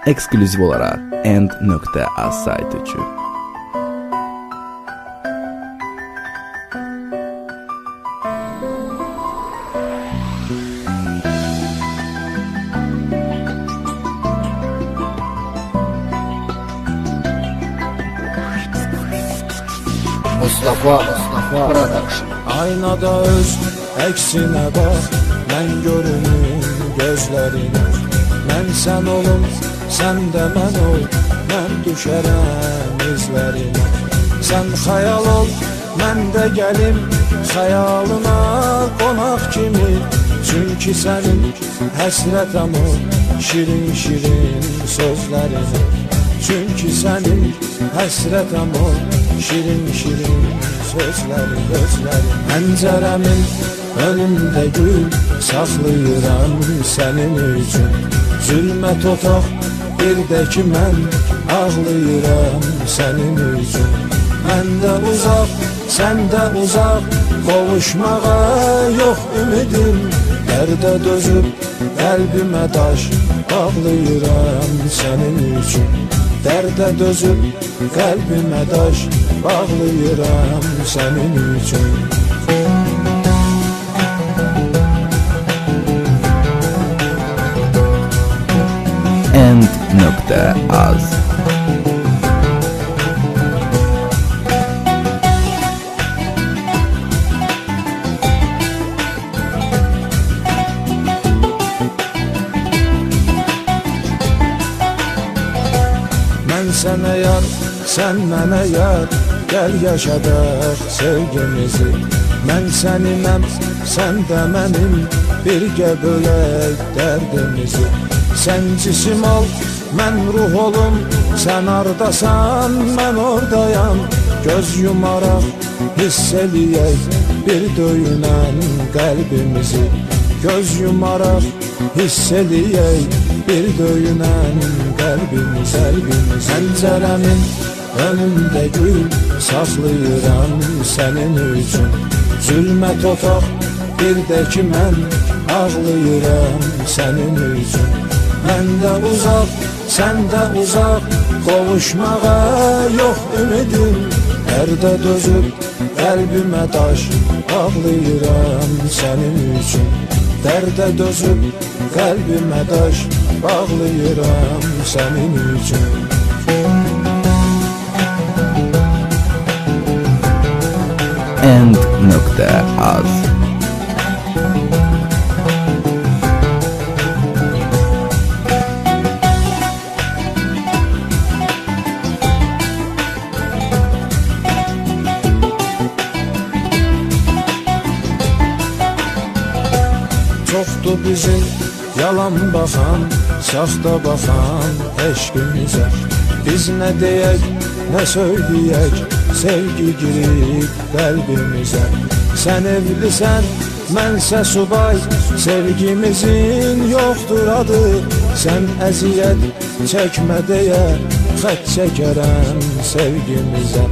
Eksklüziv olaraq End.az saytı üçün. Mustafa Production. Aynada öz əksine bak, mən görünüm gözlerine. Mən sən olum, sən də mən ol, mən düşərəm izlərine. Sən xəyal ol, mən də gəlim xəyalına qonaq kimi. Çünki sənin həsrətəm o şirin şirin sözlərine. Çünki sənin həsrətəm o şirin şirin sözləri, gözləri. Pəncərəmin önündə gül saxlayıram sənin üçün. Zülmət otaq bir də ki mən ağlayıram sənin üçün. Mən də uzaq, sən də uzaq, qovuşmağa yox ümidim. Dərdə dözüb qəlbimə daş bağlayıram sənin üçün. Dərdə dözüb qəlbimə daş bağlayıram sənin üçün. End.az Mən sənə yar, sən mənə yar, gəl yaşadaq sevgimizi. Mən səninəm, sən də mənim, birgə bölək dərdimizi. Sən cisim ol, mən ruh olum, sən ardasan, mən oradayam. Göz yumaraq hiss eləyək bir döyünən qəlbimizi. Göz yumaraq hiss eləyək bir döyünən qəlbimiz, qəlbimiz. Pəncərəmin önündə gül saxlayıram sənin üçün. Zülmət otaq bir də ki mən ağlayıram sənin üçün. Mən də uzaq, sən də uzaq, qovuşmağa yox ümidim. Dərdə dözüb qəlbimə daş bağlayıram sənin üçün. Dərdə dözüb qəlbimə daş bağlayıram sənin üçün. End.az Çoxdur bizim yalan baxan, saxta baxan eşqimizə. Biz nə deyək, nə söyləyək, sevgi girib qəlbimizə. Sən evlisən, mənsə subay, sevgimizin yoxdur adı. Sən əziyyət çəkmə deyə, xət çəkərəm sevgimizə.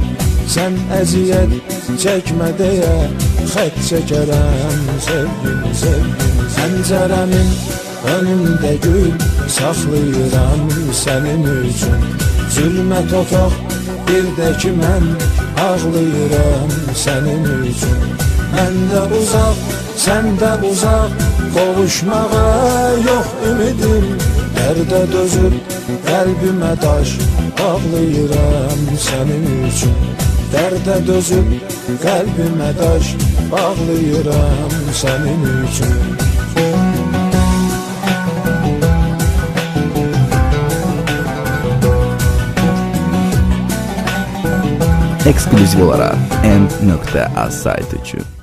Sən əziyyət çəkmə deyə, xət çəkərəm sevgimizə. Pəncərəmin önündə gül saxlayıram sənin üçün. Zülmət otaq bir də ki mən ağlayıram sənin üçün. Mən də uzaq, sən də uzaq, qovuşmağa yox ümidim. Dərdə dözüb qəlbimə daş bağlayıram sənin üçün. Dərdə dözüb qəlbimə daş bağlayıram sənin üçün. Eksklüziv olaraq End.az saytı üçün.